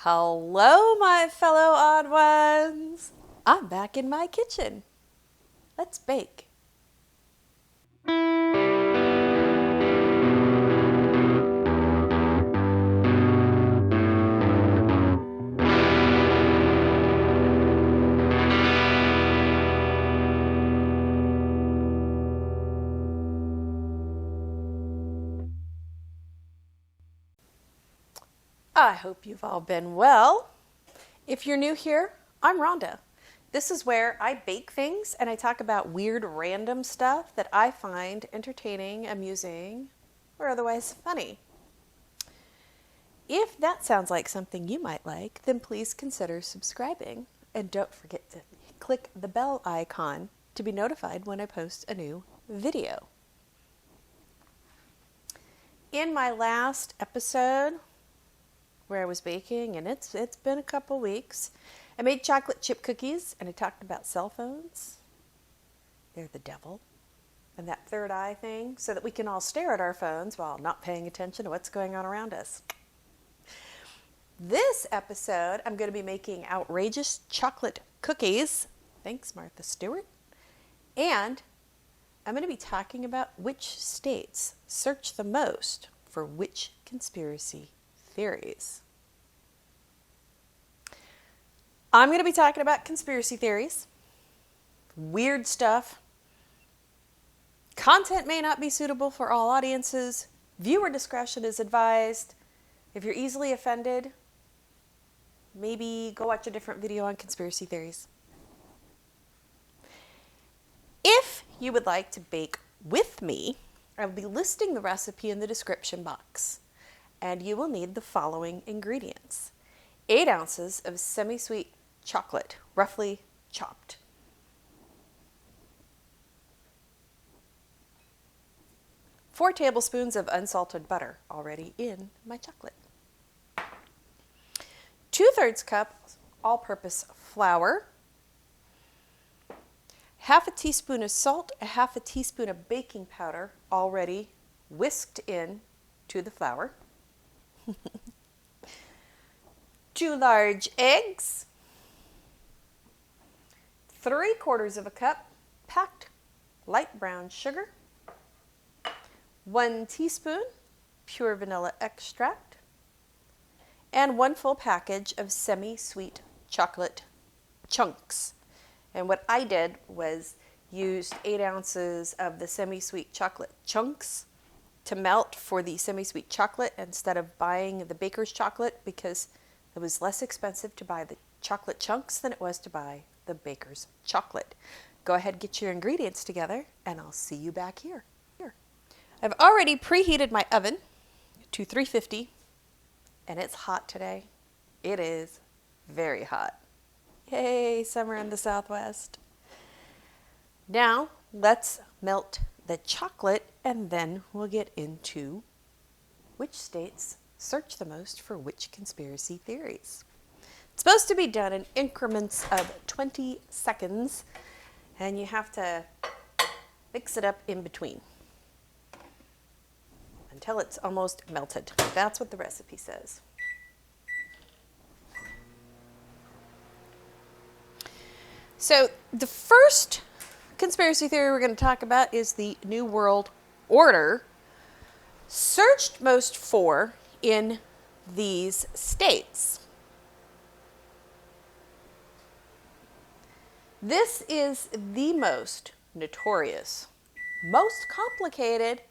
Hello, my fellow odd ones. I'm back in my kitchen. Let's bake. I hope you've all been well. If you're new here, I'm Rhonda. This is where I bake things and I talk about weird, random stuff that I find entertaining, amusing, or otherwise funny. If that sounds like something you might like, then please consider subscribing. And don't forget to click the bell icon to be notified when I post a new video. In my last episode, where I was baking, and it's been a couple weeks, I made chocolate chip cookies, and I talked about cell phones. They're the devil. And that third eye thing, so that we can all stare at our phones while not paying attention to what's going on around us. This episode, I'm going to be making outrageous chocolate cookies. Thanks, Martha Stewart. And I'm going to be talking about which states search the most for which conspiracy theories. I'm going to be talking about conspiracy theories, weird stuff. Content may not be suitable for all audiences. Viewer discretion is advised. If you're easily offended, maybe go watch a different video on conspiracy theories. If you would like to bake with me, I will be listing the recipe in the description box. And you will need the following ingredients. 8 ounces of semisweet chocolate, roughly chopped. 4 tablespoons of unsalted butter already in my chocolate. 2/3 cup all-purpose flour. 1/2 teaspoon of salt, 1/2 teaspoon of baking powder already whisked in to the flour. 2 large eggs. 3/4 cup packed light brown sugar. 1 teaspoon pure vanilla extract. And 1 full package of semi-sweet chocolate chunks. And what I did was used 8 ounces of the semi-sweet chocolate chunks to melt for the semi-sweet chocolate instead of buying the baker's chocolate, because it was less expensive to buy the chocolate chunks than it was to buy the baker's chocolate. Go ahead and get your ingredients together and I'll see you back here. I've already preheated my oven to 350 and it's hot today. It is very hot. Yay, summer in the Southwest. Now let's melt the chocolate, and then we'll get into which states search the most for which conspiracy theories. It's supposed to be done in increments of 20 seconds, and you have to mix it up in between until it's almost melted. That's what the recipe says. So the first conspiracy theory we're going to talk about is the New World Order, searched most for in these states. This is the most notorious, most complicated,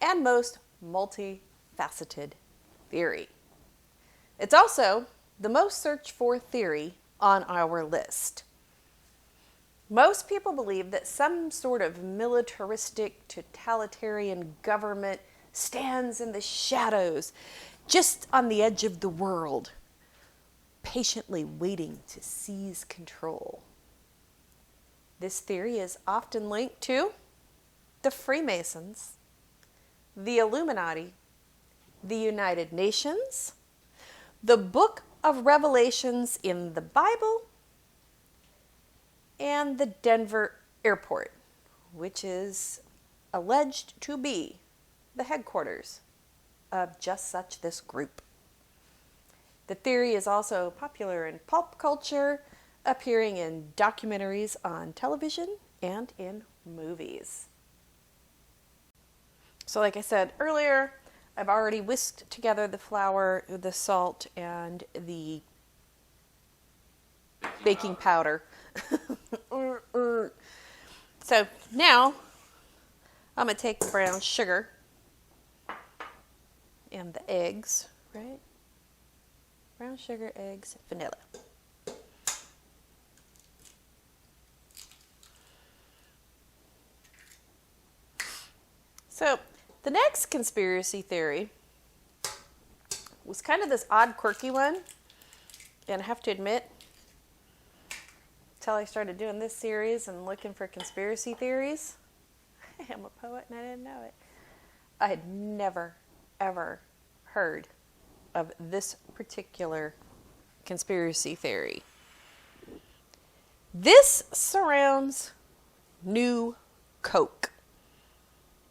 and most multifaceted theory. It's also the most searched for theory on our list. Most people believe that some sort of militaristic, totalitarian government stands in the shadows, just on the edge of the world, patiently waiting to seize control. This theory is often linked to the Freemasons, the Illuminati, the United Nations, the Book of Revelations in the Bible, and the Denver airport, which is alleged to be the headquarters of just such this group. The theory is also popular in pulp culture, appearing in documentaries on television and in movies. So like I said earlier, I've already whisked together the flour, the salt, and the baking powder. So now I'm going to take the brown sugar and the eggs, right? Brown sugar, eggs, vanilla. So the next conspiracy theory was kind of this odd, quirky one. And I have to admit, until I started doing this series and looking for conspiracy theories, I am a poet and I didn't know it. I had never, ever heard of this particular conspiracy theory. This surrounds New Coke.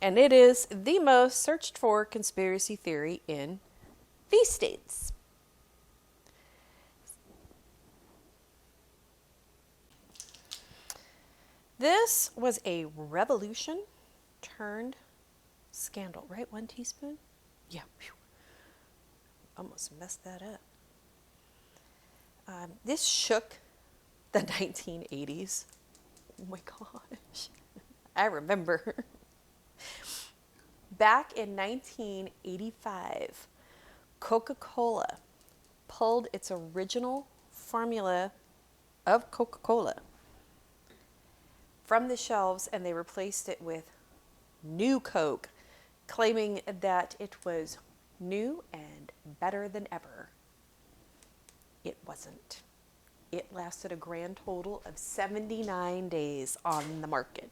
And it is the most searched for conspiracy theory in these states. This was a revolution turned scandal, right? 1 teaspoon? Yeah. Phew. Almost messed that up. This shook the 1980s. Oh my gosh. I remember. Back in 1985, Coca-Cola pulled its original formula of Coca-Cola from the shelves and they replaced it with New Coke, claiming that it was new and better than ever. It wasn't. It lasted a grand total of 79 days on the market.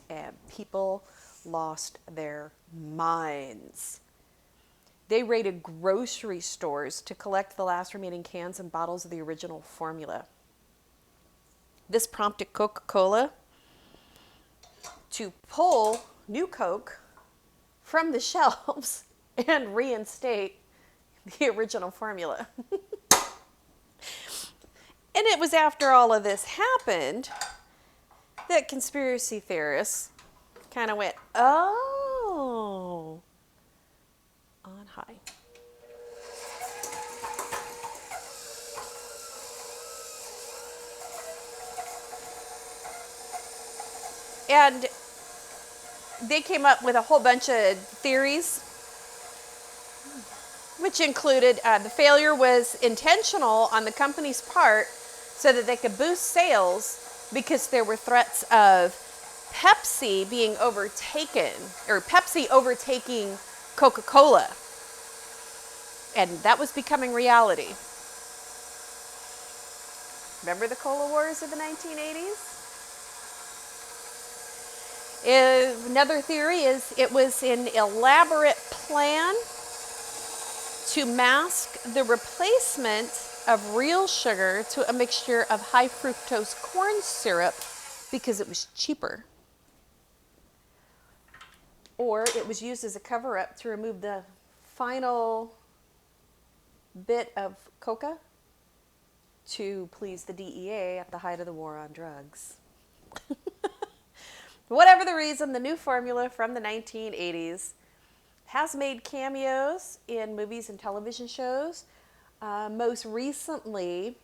And people lost their minds. They raided grocery stores to collect the last remaining cans and bottles of the original formula. This prompted Coca-Cola to pull New Coke from the shelves and reinstate the original formula. And it was after all of this happened that conspiracy theorists kind of went, oh, on high. And they came up with a whole bunch of theories, which included the failure was intentional on the company's part so that they could boost sales because there were threats of Pepsi being overtaken, or Pepsi overtaking Coca-Cola. And that was becoming reality. Remember the cola wars of the 1980s? Another theory is it was an elaborate plan to mask the replacement of real sugar to a mixture of high fructose corn syrup because it was cheaper. Or it was used as a cover-up to remove the final bit of coca to please the DEA at the height of the war on drugs. Whatever the reason, the new formula from the 1980s has made cameos in movies and television shows. Most recently,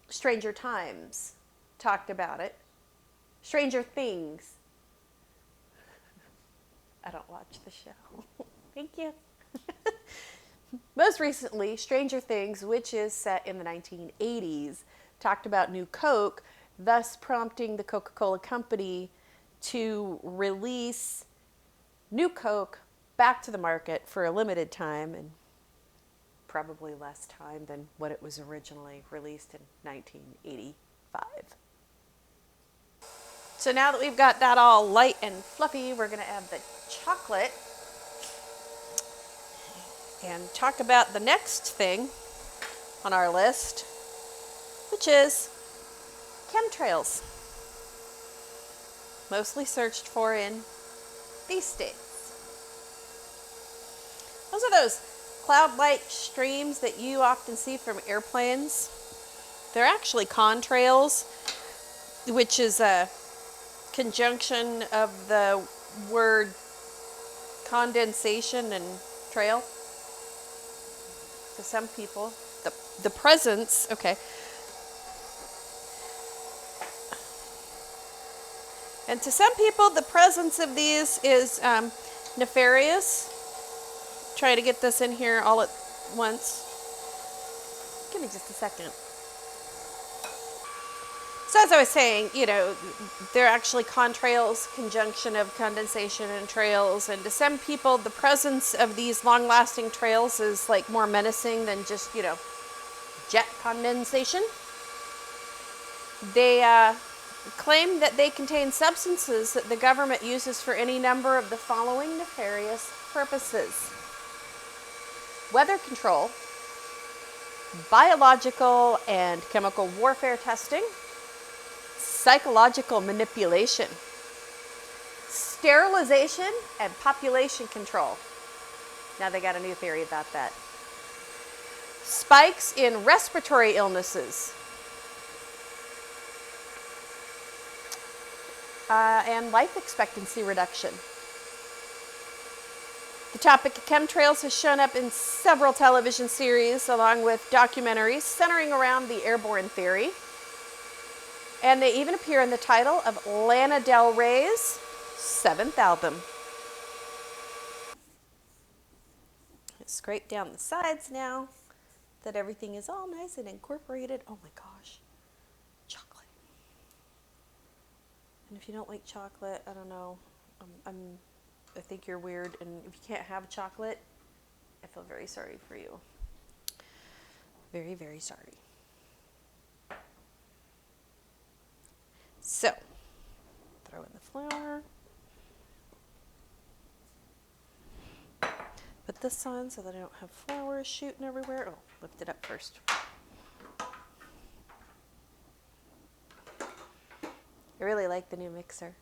Stranger Times talked about it. Stranger Things. I don't watch the show. Thank you. Most recently, Stranger Things, which is set in the 1980s, talked about New Coke, thus prompting the Coca-Cola Company to release New Coke back to the market for a limited time, and probably less time than what it was originally released in 1985. So now that we've got that all light and fluffy, we're going to add the chocolate and talk about the next thing on our list, which is chemtrails. Mostly searched for in these states. Those are those cloud-like streams that you often see from airplanes, they're actually contrails, which is a conjunction of the word condensation and trail. To some people, the presence, okay. And to some people, the presence of these is nefarious. Try to get this in here all at once. Give me just a second. So as I was saying, you know, they're actually contrails, conjunction of condensation and trails. And to some people, the presence of these long-lasting trails is like more menacing than just, you know, jet condensation. They claim that they contain substances that the government uses for any number of the following nefarious purposes: weather control, biological and chemical warfare testing, psychological manipulation, sterilization, and population control. Now they got a new theory about that. Spikes in respiratory illnesses, and life expectancy reduction. The topic of chemtrails has shown up in several television series along with documentaries centering around the airborne theory. And they even appear in the title of Lana Del Rey's 7th album. Scrape down the sides now that everything is all nice and incorporated. Oh my gosh, chocolate. And if you don't like chocolate, I don't know, I think you're weird, and if you can't have chocolate, I feel very sorry for you. Very, very sorry. So, throw in the flour. Put this on so that I don't have flour shooting everywhere. Oh, lift it up first. I really like the new mixer.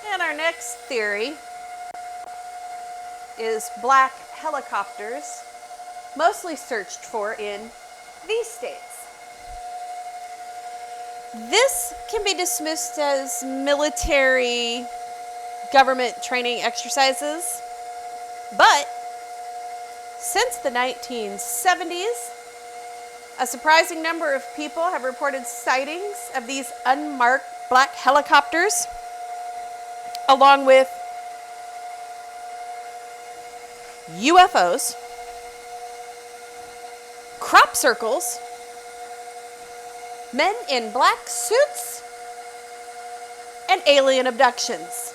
And our next theory is black helicopters, mostly searched for in these states. This can be dismissed as military government training exercises, but since the 1970s, a surprising number of people have reported sightings of these unmarked black helicopters, along with UFOs, crop circles, men in black suits, and alien abductions.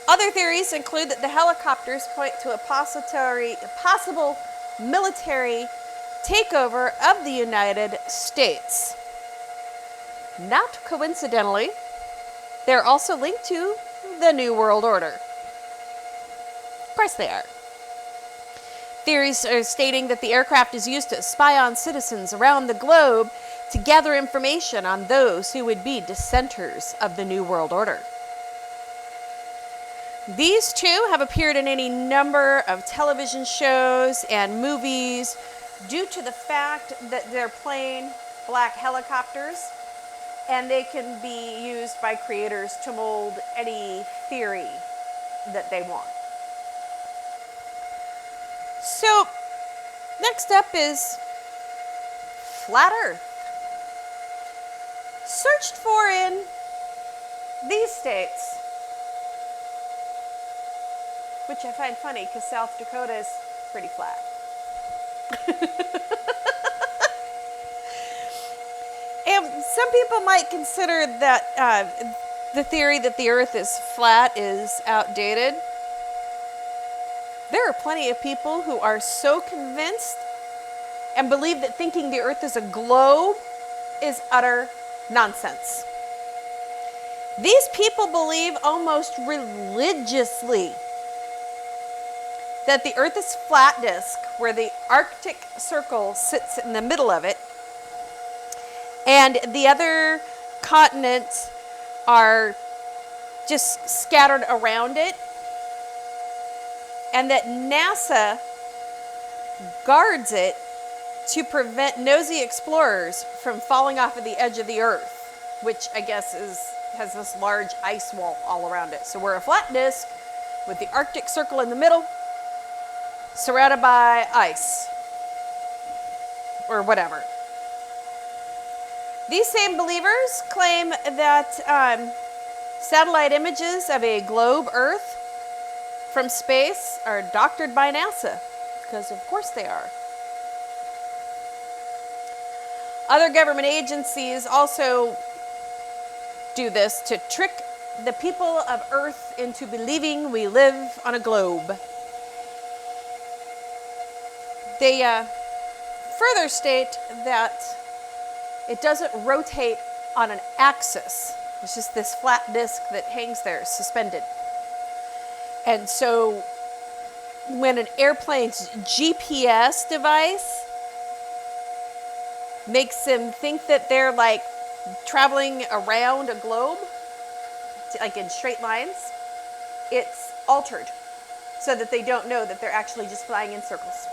Other theories include that the helicopters point to a possible military takeover of the United States. Not coincidentally, they're also linked to the New World Order. Of course they are. Theories are stating that the aircraft is used to spy on citizens around the globe to gather information on those who would be dissenters of the New World Order. These two have appeared in any number of television shows and movies due to the fact that they're plain black helicopters, and they can be used by creators to mold any theory that they want. So, next up is flat Earth. Searched for in these states, which I find funny because South Dakota is pretty flat. And some people might consider that the theory that the Earth is flat is outdated. There are plenty of people who are so convinced and believe that thinking the Earth is a globe is utter nonsense. These people believe almost religiously that the Earth is flat disk, where the Arctic Circle sits in the middle of it, and the other continents are just scattered around it, and that NASA guards it to prevent nosy explorers from falling off of the edge of the Earth, which I guess has this large ice wall all around it. So we're a flat disk with the Arctic Circle in the middle, surrounded by ice, or whatever. These same believers claim that satellite images of a globe Earth from space are doctored by NASA, because of course they are. Other government agencies also do this to trick the people of Earth into believing we live on a globe. They further state that it doesn't rotate on an axis. It's just this flat disk that hangs there suspended. And so when an airplane's GPS device makes them think that they're like traveling around a globe, like in straight lines, it's altered so that they don't know that they're actually just flying in circles.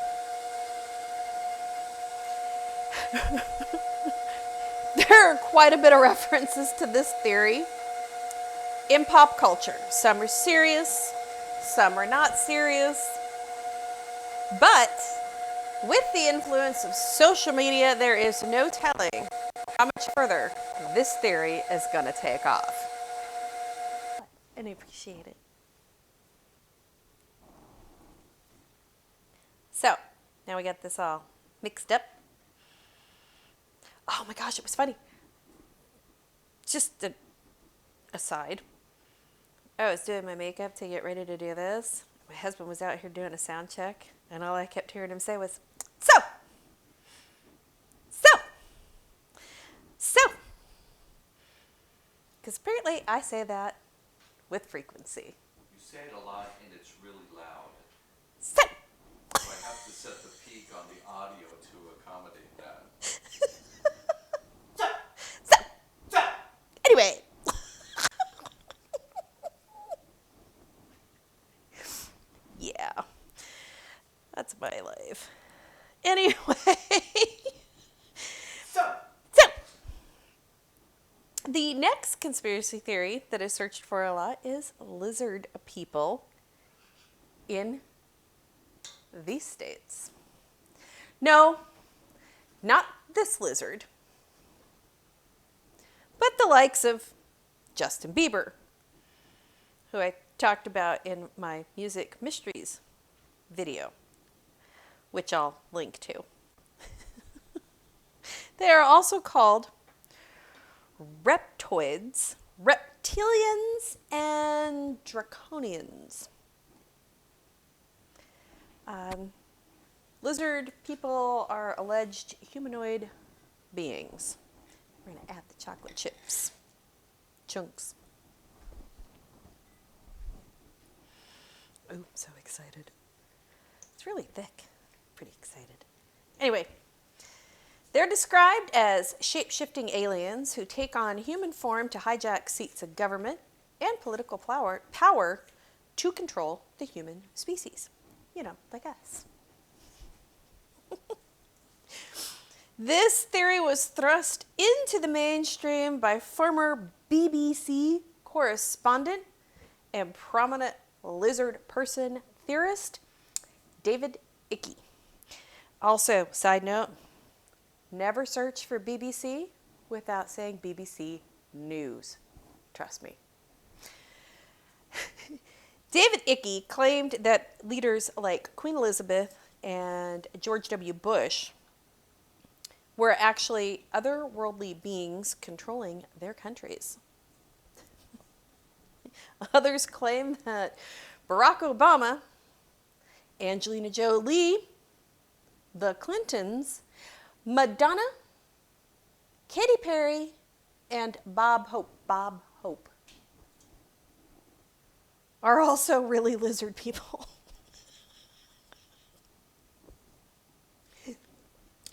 There are quite a bit of references to this theory in pop culture. Some are serious, some are not serious. But with the influence of social media, there is no telling how much further this theory is going to take off. And I appreciate it. So, now we got this all mixed up. Oh my gosh, it was funny. Just an aside. I was doing my makeup to get ready to do this. My husband was out here doing a sound check, and all I kept hearing him say was, so. Because apparently I say that with frequency. You say it a lot, and it's really loud. So. So I have to set the peak on the audio to accommodate that. So. Anyway. Yeah. That's my life. Anyway. So. The next conspiracy theory that I searched for a lot is lizard people in these states. No, not this lizard, but the likes of Justin Bieber, who I talked about in my Music Mysteries video, which I'll link to. They are also called reptoids, reptilians, and draconians. Lizard people are alleged humanoid beings. We're going to add the chocolate chips. Chunks. Oh, I'm so excited. It's really thick. Pretty excited. Anyway. They're described as shape-shifting aliens who take on human form to hijack seats of government and political power to control the human species. You know, like us. This theory was thrust into the mainstream by former BBC correspondent and prominent lizard person theorist David Icke. Also, side note, never search for BBC without saying BBC News. Trust me. David Icke claimed that leaders like Queen Elizabeth and George W. Bush were actually otherworldly beings controlling their countries. Others claim that Barack Obama, Angelina Jolie, the Clintons, Madonna, Katy Perry, and Bob Hope are also really lizard people.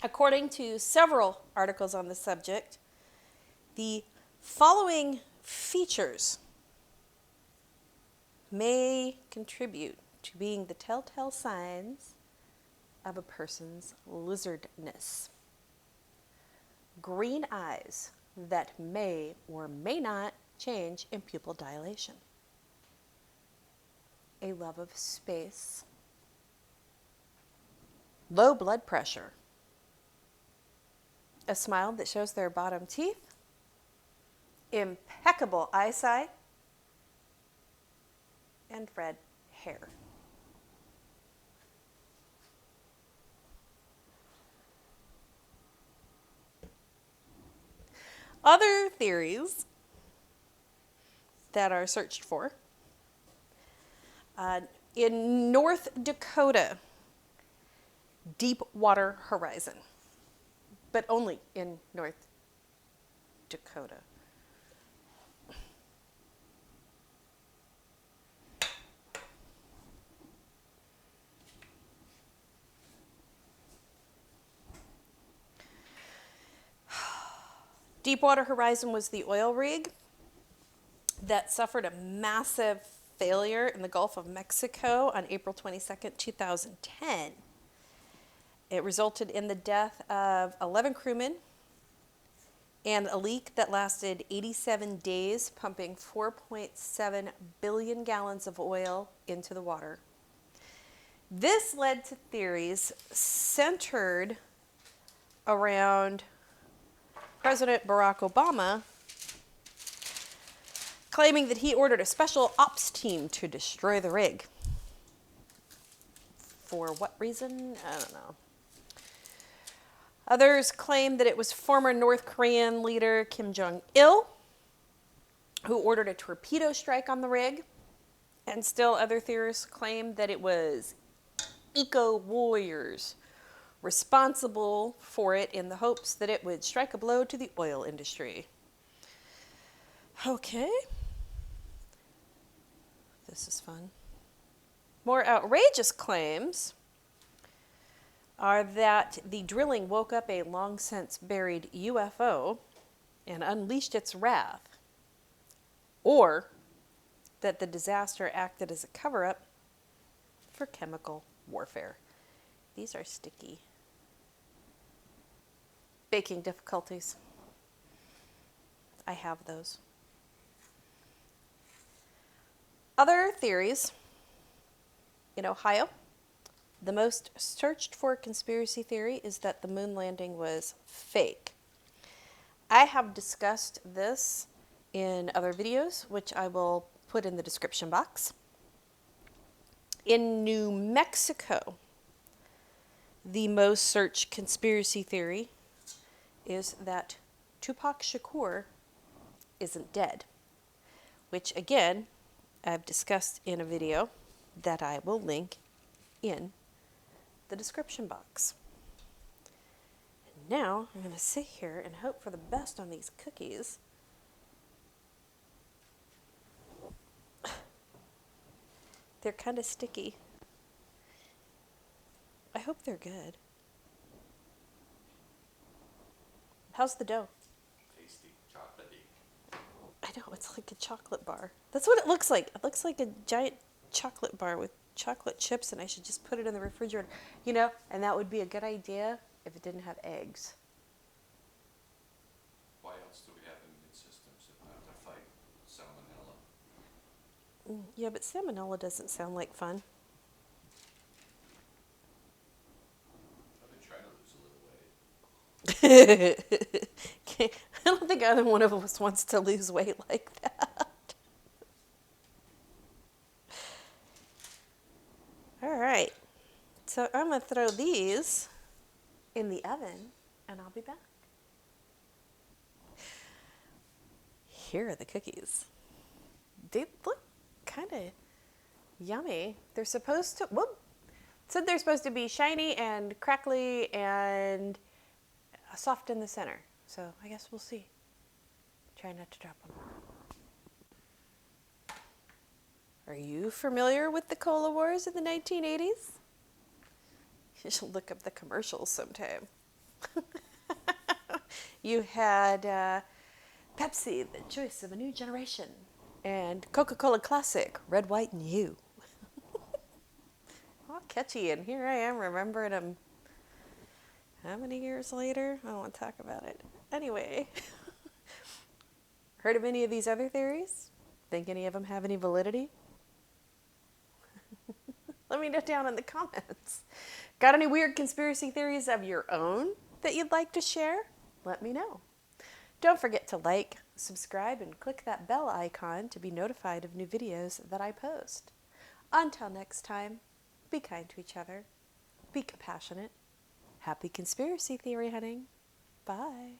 According to several articles on the subject, the following features may contribute to being the telltale signs of a person's lizardness. Green eyes that may or may not change in pupil dilation. A love of space. Low blood pressure. A smile that shows their bottom teeth. Impeccable eyesight. And red hair. Other theories that are searched for. In North Dakota, Deepwater horizon, but only in North Dakota. Deepwater Horizon was the oil rig that suffered a massive failure in the Gulf of Mexico on April 22nd, 2010. It resulted in the death of 11 crewmen and a leak that lasted 87 days, pumping 4.7 billion gallons of oil into the water. This led to theories centered around President Barack Obama claiming that he ordered a special ops team to destroy the rig. For what reason? I don't know. Others claim that it was former North Korean leader Kim Jong-il who ordered a torpedo strike on the rig. And still other theorists claim that it was eco-warriors responsible for it in the hopes that it would strike a blow to the oil industry. Okay. This is fun. More outrageous claims are that the drilling woke up a long since buried UFO and unleashed its wrath, or that the disaster acted as a cover-up for chemical warfare. These are sticky. Baking difficulties. I have those. Other theories. In Ohio, the most searched for conspiracy theory is that the moon landing was fake. I have discussed this in other videos, which I will put in the description box. In New Mexico, the most searched conspiracy theory is that Tupac Shakur isn't dead, which again, I've discussed in a video that I will link in the description box. And now I'm going to sit here and hope for the best on these cookies. They're kind of sticky. I hope they're good. How's the dough? Tasty, chocolatey. I know, it's like a chocolate bar. That's what it looks like. It looks like a giant chocolate bar with chocolate chips, and I should just put it in the refrigerator. You know, and that would be a good idea if it didn't have eggs. Why else do we have immune systems if not to fight salmonella? Yeah, but salmonella doesn't sound like fun. I've been trying to lose a little weight. Okay, I don't think either one of us wants to lose weight like that. All right, so I'm going to throw these in the oven, and I'll be back. Here are the cookies. They look kind of yummy. They're supposed to, whoop, said they're supposed to be shiny and crackly and soft in the center. So I guess we'll see. Try not to drop them. Are you familiar with the Cola Wars in the 1980s? You should look up the commercials sometime. You had Pepsi, the choice of a new generation, and Coca-Cola Classic, red, white, and you. All catchy, and here I am remembering them. How many years later? I don't want to talk about it. Anyway, heard of any of these other theories? Think any of them have any validity? Let me know down in the comments. Got any weird conspiracy theories of your own that you'd like to share? Let me know. Don't forget to like, subscribe, and click that bell icon to be notified of new videos that I post. Until next time, be kind to each other, be compassionate. Happy conspiracy theory hunting. Bye.